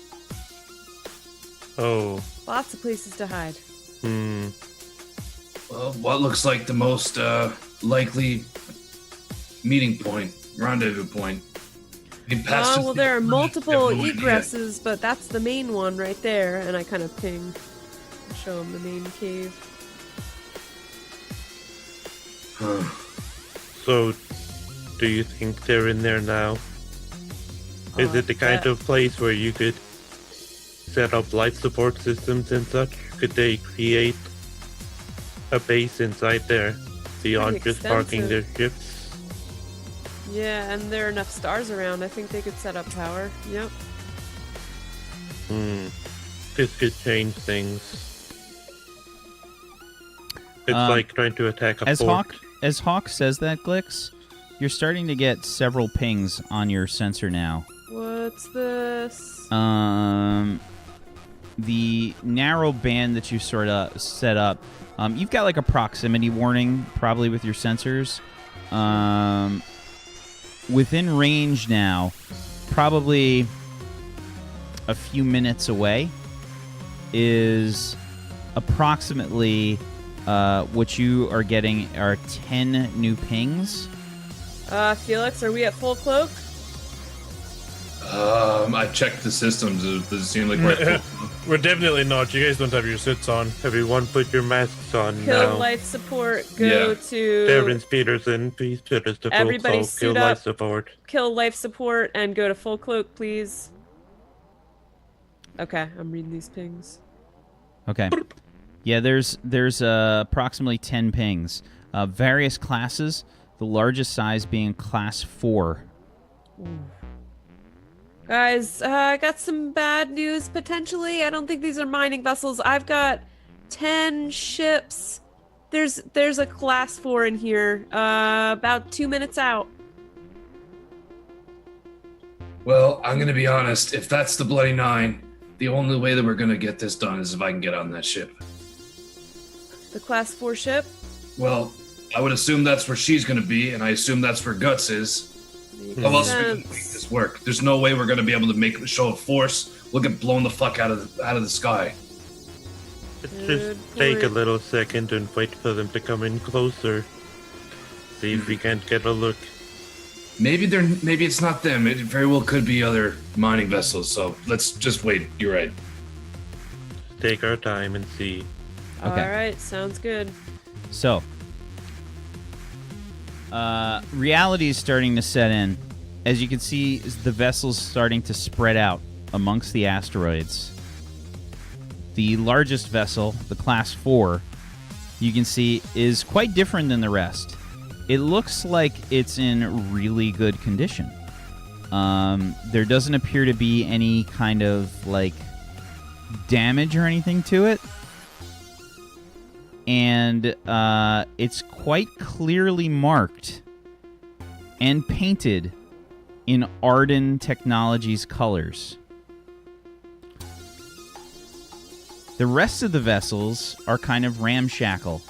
Oh. Lots of places to hide. well, what looks like the most likely meeting point, rendezvous point. I mean, past Oh, just well, the there are corner, multiple I have no idea. egresses, but that's the main one right there. And I kind of ping, show him the main cave. Huh. So, do you think they're in there now? Is it the kind of place where you could set up life support systems and such? Could they create a base inside there beyond Pretty just parking their extensive. ships? Yeah, and there are enough stars around. I think they could set up power. Yep. This could change things. It's like trying to attack a fort. As H.A.W.K says that, Glix, you're starting to get several pings on your sensor now. What's this? The narrow band that you sort of set up, you've got like a proximity warning probably with your sensors. Within range now, probably a few minutes away, is approximately what you are getting are 10 new pings. Felix, are we at full cloak? I checked the systems. Does it seem like we're at full? We're definitely not. You guys don't have your suits on. Everyone put your masks on Kill now. life support. Go Yeah. to Terrence Peterson, please put us to full Everybody cloak. suit Kill up. life support. kill life support and go to full cloak, please. Okay, I'm reading these pings. Okay. Yeah, there's approximately 10 pings. Various classes, the largest size being class 4. Guys, I got some bad news potentially. I don't think these are mining vessels. I've got 10 ships. There's a class 4 in here. About 2 minutes out. Well, I'm gonna be honest. If that's the Bloody Nine, the only way that we're gonna get this done is if I can get on that ship. The class 4 ship. Well, I would assume that's where she's gonna be, and I assume that's where Guts is. How else are we gonna make this work? There's no way we're gonna be able to make a show of force. We'll get blown the fuck out of the sky. Let's Good just take a point. little second and wait for them to come in closer. See if we can't get a look. Maybe it's not them. It very well could be other mining vessels. So let's just wait. You're right. Take our time and see. Okay. All right, sounds good. So, reality is starting to set in. As you can see, the vessel's starting to spread out amongst the asteroids. The largest vessel, the Class 4, you can see is quite different than the rest. It looks like it's in really good condition. There doesn't appear to be any kind of, like, damage or anything to it. And it's quite clearly marked and painted in Arden Technologies colors. The rest of the vessels are kind of ramshackle.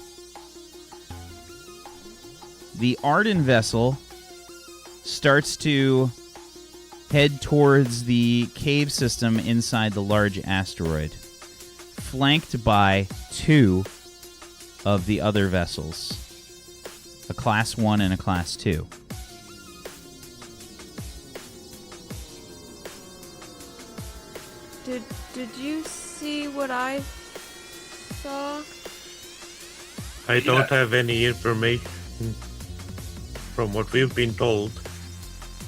The Arden vessel starts to head towards the cave system inside the large asteroid, flanked by 2 of the other vessels, a Class 1 and a Class 2. Did you see what I saw? I don't have any information from what we've been told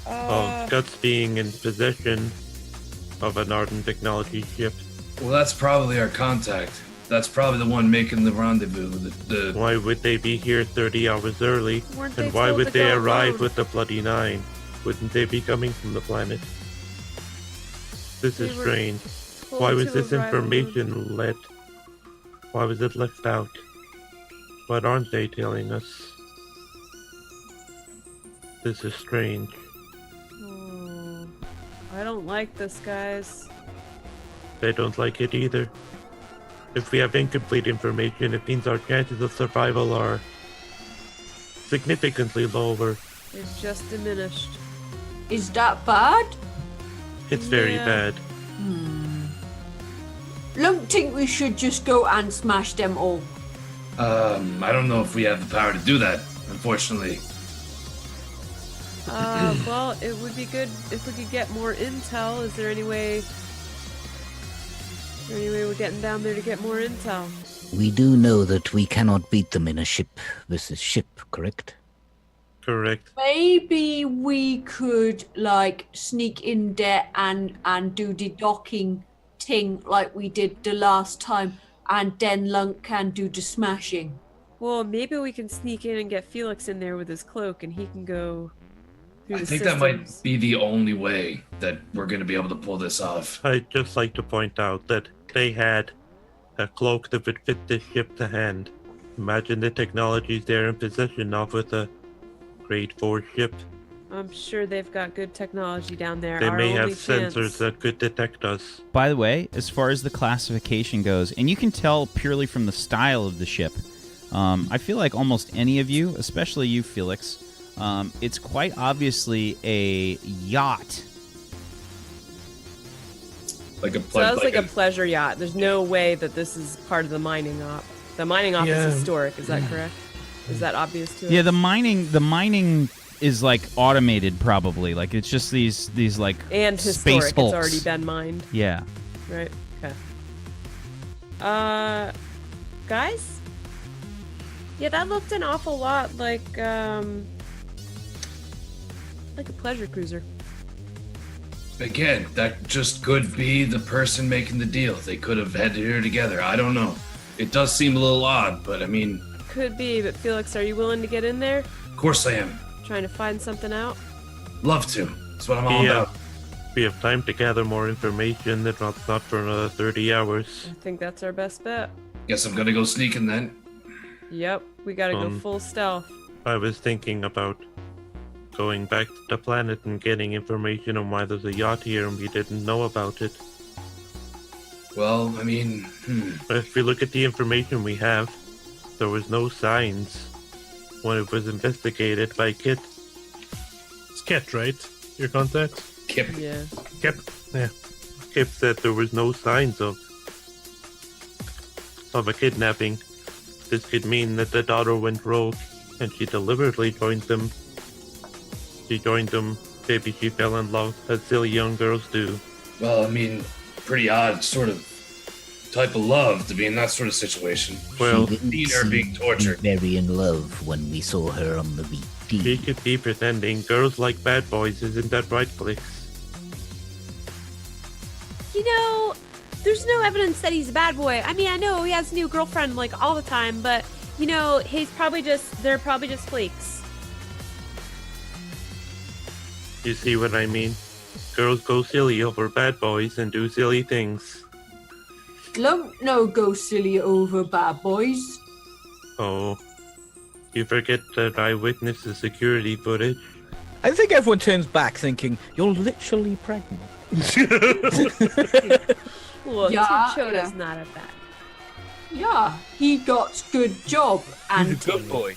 of Guts being in possession of an Arden Technology ship. Well, that's probably our contact. That's probably the one making the rendezvous. Why would they be here 30 hours early? Weren't they And why told would to they go arrive alone? with the Bloody Nine? Wouldn't they be coming from the planet? This is They were strange. told Why to was this arrive alone. information Why was it left out? What aren't they telling us? This is strange. Oh, I don't like this, guys. They don't like it either. If we have incomplete information, it means our chances of survival are significantly lower. They've just diminished. Is that bad? It's very Yeah. bad. Lunk think we should just go and smash them all. I don't know if we have the power to do that, unfortunately. Well, it would be good if we could get more intel. Is there any way we're getting down there to get more intel? We do know that we cannot beat them in a ship versus ship, correct? Correct. Maybe we could like sneak in there and do the docking thing like we did the last time, and then Lunk can do the smashing. Well, maybe we can sneak in and get Felix in there with his cloak, and he can go through I the think systems. that might be the only way that we're going to be able to pull this off. I'd just like to point out that they had a cloak that would fit this ship to hand. Imagine the technologies they're in possession of with a grade 4 ship. I'm sure they've got good technology down there. They Our may have only chance- sensors that could detect us. By the way, as far as the classification goes, and you can tell purely from the style of the ship, I feel like almost any of you, especially you, Felix, it's quite obviously a yacht. So that's like a pleasure yacht. There's no way that this is part of the mining op. The mining op Yeah. is historic. Is that correct? Is that obvious to us? Yeah, the mining is like automated probably. Like it's just these like And space historic. It's hulks. already been mined. Yeah. Right. Okay. Guys? Yeah, that looked an awful lot like a pleasure cruiser. Again, that just could be the person making the deal. They could have had it here together. I don't know. It does seem a little odd, but I mean, Could be, but Felix, are you willing to get in there? of course I am. Trying to find something out? Love to. That's what I'm all Yeah. about. We have time to gather more information. That's not for another 30 hours. I think that's our best bet. Guess I'm gonna go sneaking then. Yep, we gotta go Um, full stealth. I was thinking about going back to the planet and getting information on why there's a yacht here and we didn't know about it. Well, I mean, If we look at the information we have, there was no signs when it was investigated by Kit. It's Kit, right? Your contact? Kip. Yeah. Kip. Yeah. Kip said there was no signs of a kidnapping. This could mean that the daughter went rogue and she deliberately joined them. She joined them. Maybe she fell in love, as silly young girls do. Well, I mean, pretty odd sort of type of love to be in that sort of situation. Well, She didn't Seen her being seem tortured. very in love when we saw her on the she VT. could be pretending. Girls like bad boys, isn't that right, Felix? You know, there's no evidence that he's a bad boy. I mean, I know he has a new girlfriend like all the time, but you know, they're probably just flakes. You see what I mean? Girls go silly over bad boys and do silly things. Lunk no go silly over bad boys. Oh, you forget that I witnessed the security footage. I think everyone turns back thinking, you're literally pregnant. Well, Yeah, Choda's yeah. not a bad. Yeah, he got good job. And He's a good boy.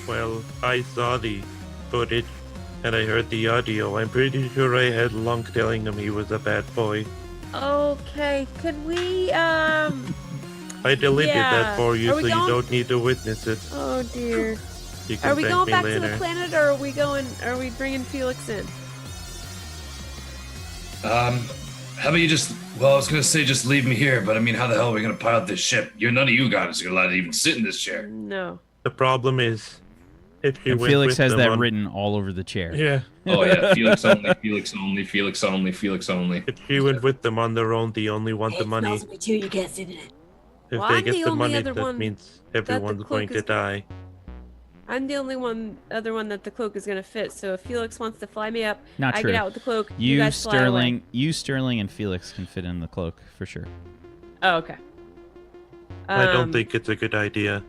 Well, I saw the footage and I heard the audio. I'm pretty sure I had Lunk telling him he was a bad boy. Okay, could we I deleted Yeah. that for you Are so we you going- don't need to witness it. Oh dear. You can Are we thank going me back later. to the planet, or are we bringing Felix in? How about you just, well, I was gonna say just leave me here, but I mean, how the hell are we gonna pilot this ship? None of you guys are allowed to even sit in this chair. No. The problem is, if you And went Felix with has them that on, written all over the chair. Yeah. Oh yeah, Felix only, Felix only, Felix only, Felix only. if you went with them on their own, they only want the it money. smells me too, you can't sit in it. If Well, they I'm get the the only money, other that one means that the everyone's going cloak to is- die. I'm the only other one that the cloak is gonna fit. So if Felix wants to fly me up, Not I true. get out with the cloak. You guys fly away. Sterling, and Felix can fit in the cloak for sure. Oh, okay. I don't think it's a good idea.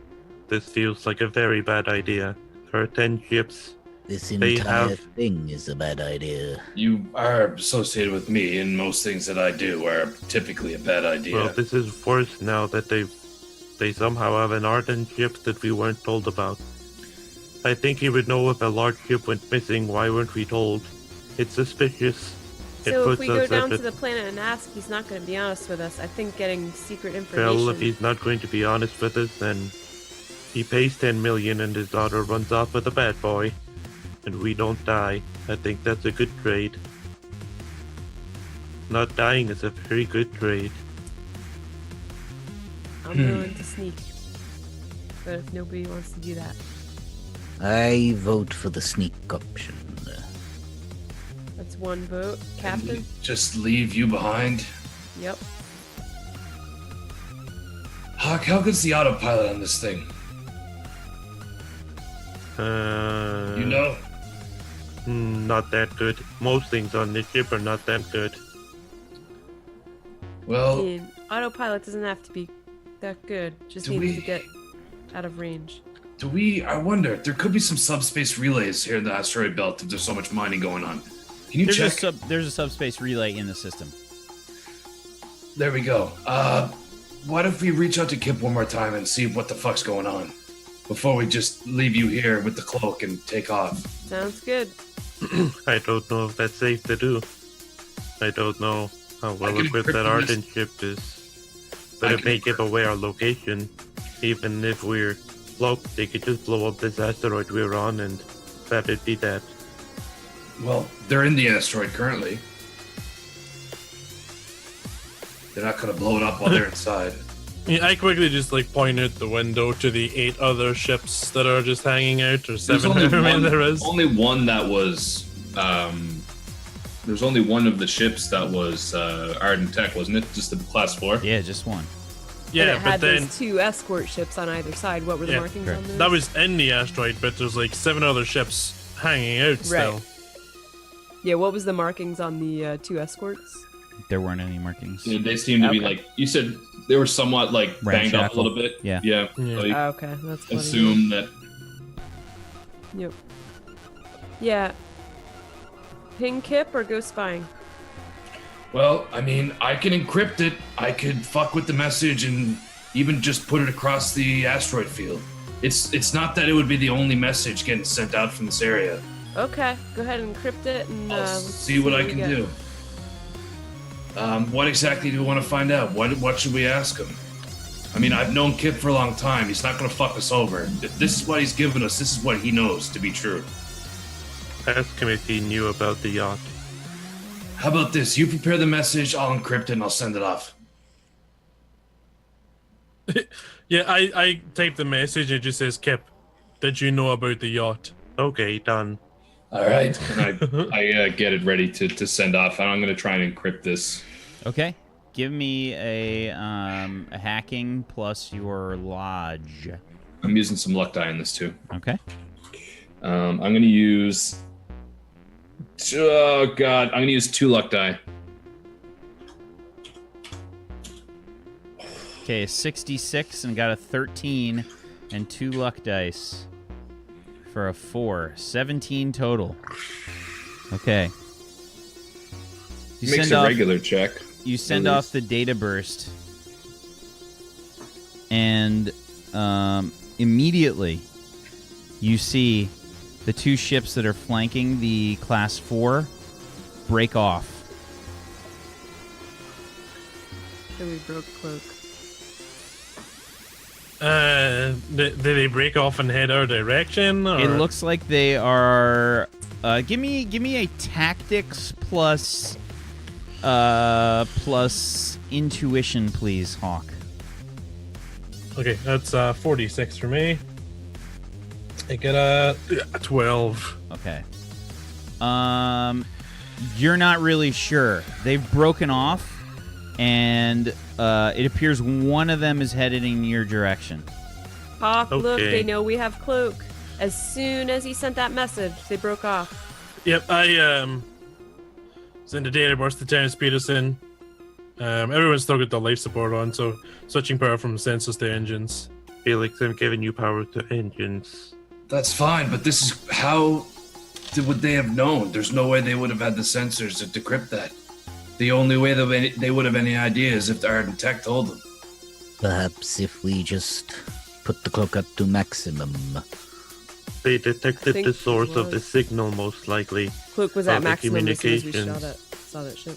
This feels like a very bad idea. There are 10 ships. This They entire have- thing is a bad idea. You are associated with me, and most things that I do are typically a bad idea. Well, this is worse now that they somehow have an ardent ship that we weren't told about. I think he would know if a large ship went missing. Why weren't we told? It's suspicious. It So if puts we go us down at to the planet and ask, he's not going to be honest with us. I think getting secret Well, information. if he's not going to be honest with us, then he pays 10 million and his daughter runs off with a bad boy. and we don't die. I think that's a good trade. Not dying is a very good trade. I'm willing to sneak. But if nobody wants to do that. I vote for the sneak option. That's one vote. Captain? Just leave you behind. Yep. H.A.W.K, how good's the autopilot on this thing? You know? Not that good. Most things on this ship are not that good. Well, Autopilot doesn't have to be that good. Just Do needs we- to get out of range. I wonder, there could be some subspace relays here in the asteroid belt if there's so much mining going on. Can you check? There's a subspace relay in the system. There we go. What if we reach out to Kip one more time and see what the fuck's going on? Before we just leave you here with the cloak and take off. Sounds good. I don't know if that's safe to do. I don't know how well can equipped encrypt that the Arden ship is. But I it can may give away our location. Even if we're cloaked, they could just blow up this asteroid we're on and that'd be that. Well, they're in the asteroid currently. They're not gonna blow it up while they're inside. Yeah, I quickly just like point out the window to the 8 other ships that are just hanging out, or There's 7, only however many one, there is. only one that was. There's only one of the ships that was H.A.W.K, wasn't it? Just the class 4. Yeah, just one. Yeah, and it but had then those 2 escort ships on either side. What were the Yeah, markings correct. on those? that was in the asteroid, but there's like 7 other ships hanging out still. Right. Yeah, what was the markings on the 2 escorts? There weren't any markings. Yeah, they seem to be Okay. like you said. They were somewhat like banged up a Ramshackle. little bit. Yeah. Yeah. Yeah. So you Okay, that's funny. assume that. Yep. Yeah. Ping Kip or go spying? Well, I mean, I can encrypt it. I could fuck with the message and even just put it across the asteroid field. It's not that it would be the only message getting sent out from this area. Okay, go ahead and encrypt it and I'll let's see what I we can get. do. What exactly do we want to find out? What should we ask him? I mean, I've known Kip for a long time. He's not going to fuck us over. If this is what he's given us, this is what he knows to be true. Ask him if he knew about the yacht. How about this? You prepare the message, I'll encrypt it, and I'll send it off. Yeah, I typed the message and it just says, Kip, did you know about the yacht? Okay, done. All right. And I get it ready to send off, and I'm going to try and encrypt this. Okay. Give me a hacking plus your lodge. I'm using some luck die in this too. Okay. I'm going to use. Oh god, I'm going to use 2 luck die. Okay, 66 and got a 13 and 2 luck dice for a 4. 17 total. Okay. You Makes send a off, regular check. You send At off least. the data burst, and immediately you see the 2 ships that are flanking the Class 4 break off. So we broke cloak. Did they break off and head our direction? Or? It looks like they are. Give me a tactics plus intuition, please, Hawk. Okay, that's 46 for me. I get a 12. Okay. You're not really sure. They've broken off, and it appears one of them is headed in your direction. Hawk, look, Okay. they know we have cloak. As soon as he sent that message, they broke off. Yep, I send a data burst to Terrence Peterson. Everyone's still got the life support on, so switching power from sensors to engines. Felix, I'm giving you power to engines. That's fine, but this is how would they have known? There's no way they would have had the sensors to decrypt that. The only way that they would have any idea is if the H.A.W.K told them. Perhaps if we just put the cloak up to maximum. They detected Think the source of the was. signal, most likely. Cloak was Oh, at the maximum as soon as we communications. saw that ship.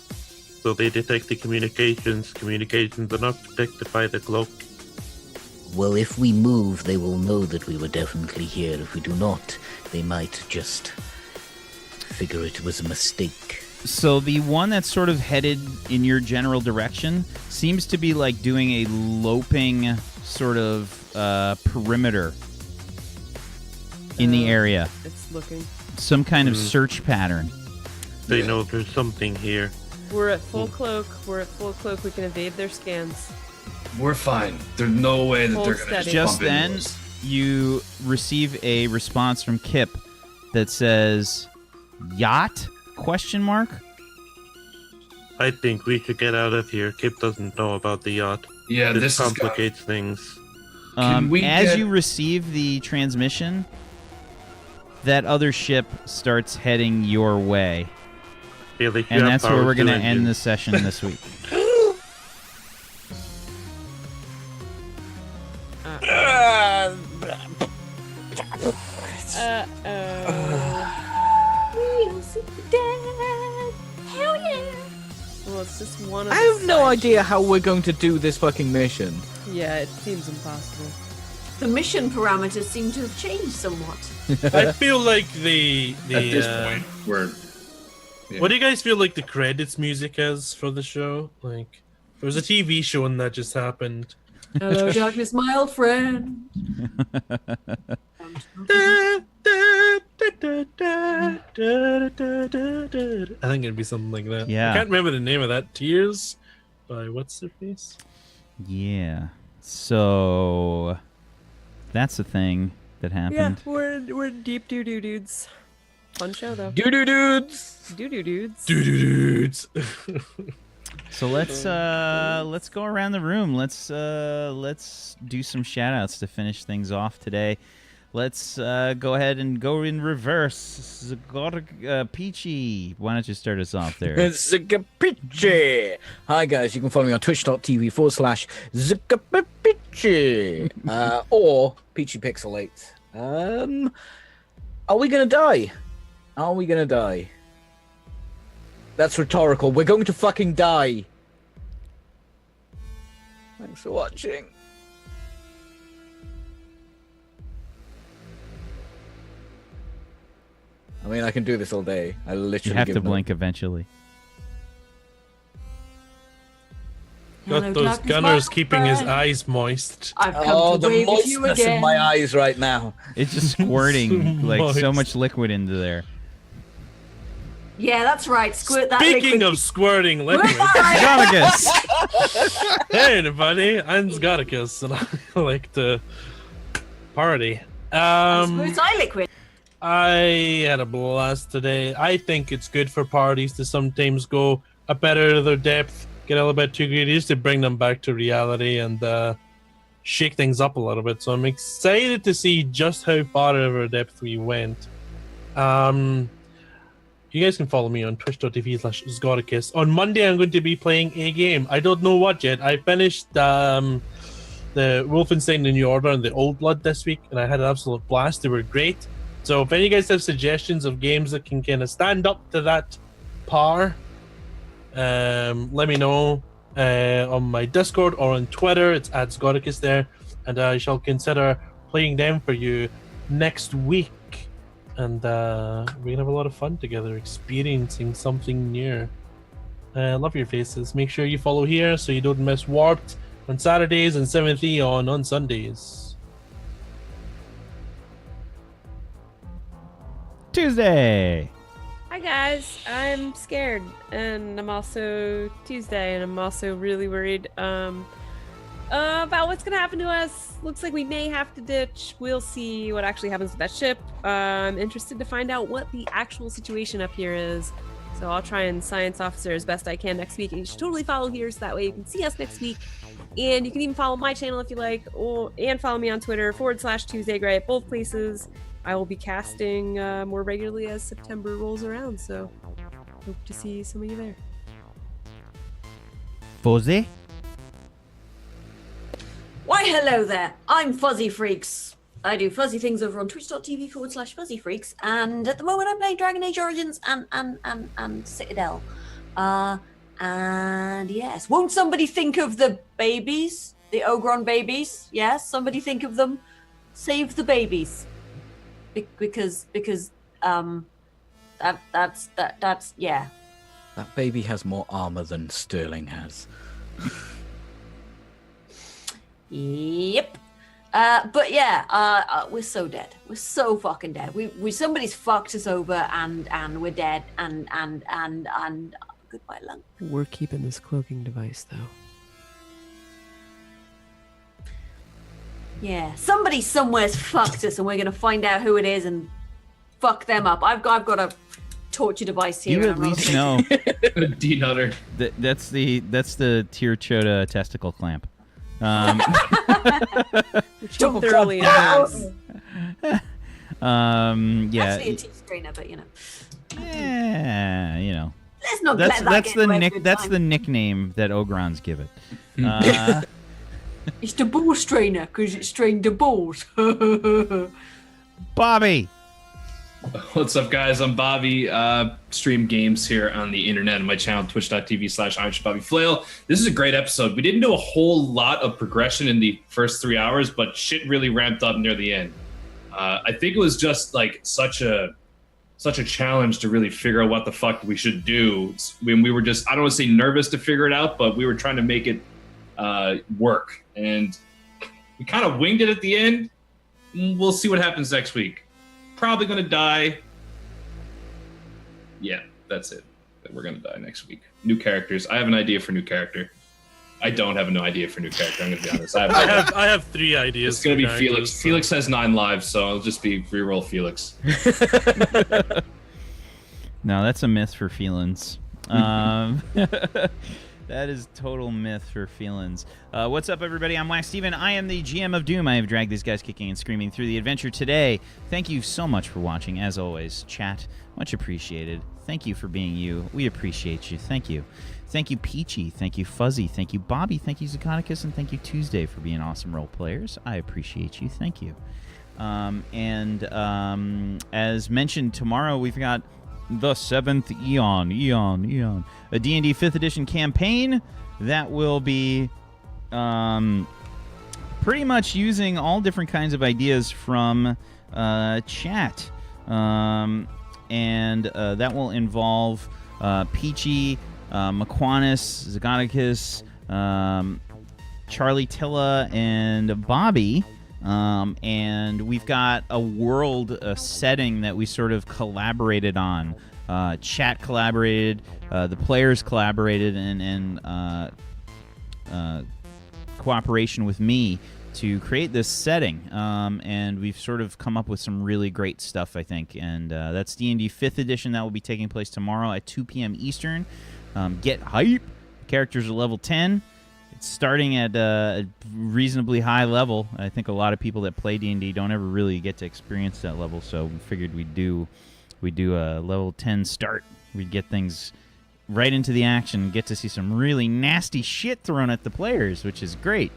So they detect the communications. Communications are not protected by the cloak. Well, if we move, they will know that we were definitely here. If we do not, they might just figure it was a mistake. So the one that's sort of headed in your general direction seems to be like doing a loping sort of perimeter in the area. It's looking. Some kind of search pattern. They know there's something here. We're at full cloak. We can evade their scans. We're fine. There's no way that Hold they're gonna steady. Just bump into then, us. you receive a response from Kip that says, "Yacht?" ? I think we should get out of here. Kip doesn't know about the yacht. Yeah, this is complicates things. Can we As get- you receive the transmission, that other ship starts heading your way. Felix, you And have that's where power we're going to to end engine. the session this week. We'll see the dead. Hell yeah. Well, it's just one of I the have no side idea ships. how we're going to do this fucking mission. Yeah, it seems impossible. The mission parameters seem to have changed somewhat. I feel like the At this point, we're. Yeah. What do you guys feel like the credits music is for the show? Like, there was a TV show and that just happened. Hello, darkness, my old friend. I think it'd be something like that. Yeah. I can't remember the name of that. Tears by what's their face? Yeah. So that's the thing that Yeah, happened. we're deep doo-doo dudes. Fun show, though. Doo-doo dudes! Doo-doo dudes. Dudes. So let's go around the room. Let's do some shout outs to finish things off today. Let's go ahead and go in reverse. Peachy, why don't you start us off there? Zikapichi! Hi guys, you can follow me on twitch.tv/Zikapichi or Peachy Pixel 8. Are we gonna die? Are we gonna die? That's rhetorical. We're going to fucking die. Thanks for watching. I mean, I can do this all day. I literally You have give to no- blink eventually. Hello, Got those darkness, gunners my keeping his friend. eyes moist. I've come Oh, to the wave with you moistness in again. my eyes right now. It's just squirting like so Moist. much liquid into there. Yeah, that's right. Squirt that Speaking liquid. of squirting liquid, Gonagus! hey everybody, I'm Zgoticus and I like to party. Squirt eye liquid. I had a blast today. I think it's good for parties to sometimes go a bit out of their depth, get a little bit too greedy, just to bring them back to reality and shake things up a little bit. So I'm excited to see just how far out of our depth we went. You guys can follow me on twitch.tv/Zgoticus. On Monday, I'm going to be playing a game. I don't know what yet. I finished the Wolfenstein: The New Order and the Old Blood this week, and I had an absolute blast. They were great. So if any of you guys have suggestions of games that can kind of stand up to that par, let me know on my Discord or on Twitter. It's @Zgoticus there, and I shall consider playing them for you next week. And we're gonna have a lot of fun together, experiencing something new. Love your faces. Make sure you follow here so you don't miss Warped on Saturdays and 7th Eon on Sundays. Tuesday! Hi guys, I'm scared, and I'm also Tuesday, and I'm also really worried about what's gonna happen to us. Looks like we may have to ditch. We'll see what actually happens to that ship. I'm interested to find out what the actual situation up here is. So I'll try and science officer as best I can next week, and you should totally follow here so that way you can see us next week. And you can even follow my channel if you like, and follow me on Twitter /TuesdayGray at both places. I will be casting more regularly as September rolls around, so hope to see some of you there. Fuzzy? Why, hello there. I'm Fuzzy Freaks. I do fuzzy things over on twitch.tv/Fuzzy Freaks, and at the moment I'm playing Dragon Age Origins and Citadel. And yes, won't somebody think of the babies, the Ogron babies? Yes, somebody think of them. Save the babies. Because That's yeah. That baby has more armor than Sterling has. Yep. But yeah, we're so dead. We're so fucking dead. We somebody's fucked us over, and we're dead. And goodbye, Lunk. We're keeping this cloaking device, though. Yeah, somebody somewhere's fucked us, and we're gonna find out who it is and fuck them up. I've got a torture device here. You at least know. D-nutter. That's the Tier Chota testicle clamp. Thoroughly embarrassed. Yeah. Actually, a teeth strainer, but you know. Yeah, you know. Let's not That's let that that's get the away nick. with That's time. the nickname that Ogrons give it. It's the ball strainer because it strained the balls. Bobby. What's up, guys? I'm Bobby. Stream games here on the internet on my channel, twitch.tv/IronBobbyFlail. This is a great episode. We didn't do a whole lot of progression in the first 3 hours, but shit really ramped up near the end. I think it was just like such a challenge to really figure out what the fuck we should do. When we were just, I don't want to say nervous to figure it out, but we were trying to make it work. And we kind of winged it at the end. We'll see what happens next week. Probably gonna die. Yeah, that's it. We're gonna die next week. New characters. I have an idea for new character. I don't have no idea for new character. I'm gonna be honest. I have 3 ideas. It's gonna be for Felix. characters, so- Felix has 9 lives, so I'll just be reroll Felix. No, that's a myth for Felans. That is total myth for Felans. What's up, everybody? I'm Wax Steven. I am the GM of Doom. I have dragged these guys kicking and screaming through the adventure today. Thank you so much for watching. As always, chat, much appreciated. Thank you for being you. We appreciate you. Thank you. Thank you, Peachy. Thank you, Fuzzy. Thank you, Bobby. Thank you, Zakonicus. And thank you, Tuesday, for being awesome role players. I appreciate you. Thank you. As mentioned, tomorrow we've got the 7th Eon, a D&D 5th edition campaign that will be pretty much using all different kinds of ideas from chat. And that will involve Peachy, Makwanis, Zagonicus, Charlie Tilla, and Bobby. And we've got a world, a setting that we sort of collaborated on. Chat collaborated, the players collaborated, and cooperation with me to create this setting. And we've sort of come up with some really great stuff, I think. And that's D&D 5th edition. That will be taking place tomorrow at 2 p.m. Eastern. Get hype. Characters are level 10. Starting at a reasonably high level. I think a lot of people that play D&D don't ever really get to experience that level, so we figured we'd do a level 10 start. We'd get things right into the action, get to see some really nasty shit thrown at the players, which is great.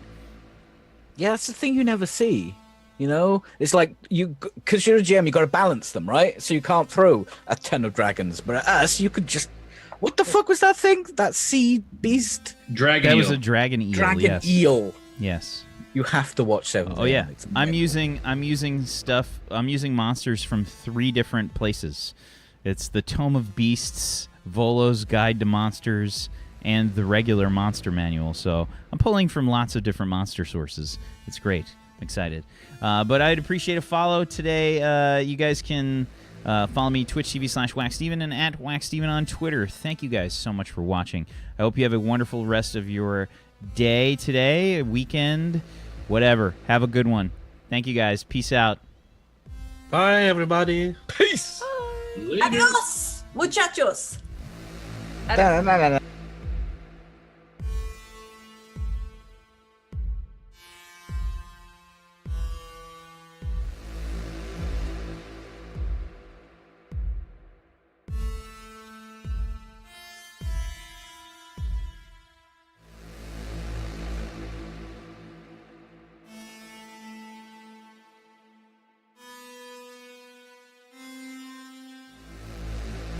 Yeah, that's the thing you never see. You know, it's like because you're a GM, you got to balance them, right? So you can't throw a ton of dragons, but at us, you could just. What the fuck was that thing? That sea beast? Dragon That eel. was a dragon eel. Dragon yes. eel. Yes. You have to watch 7th. Oh yeah. I'm using monsters from 3 different places. It's the Tome of Beasts, Volo's Guide to Monsters, and the regular monster manual. So I'm pulling from lots of different monster sources. It's great. I'm excited. But I'd appreciate a follow today. You guys can follow me, Twitch TV/WaxSteven, and at WaxSteven on Twitter. Thank you guys so much for watching. I hope you have a wonderful rest of your day today, weekend, whatever. Have a good one. Thank you guys. Peace out. Bye, everybody. Peace. Later. Adios, muchachos. No.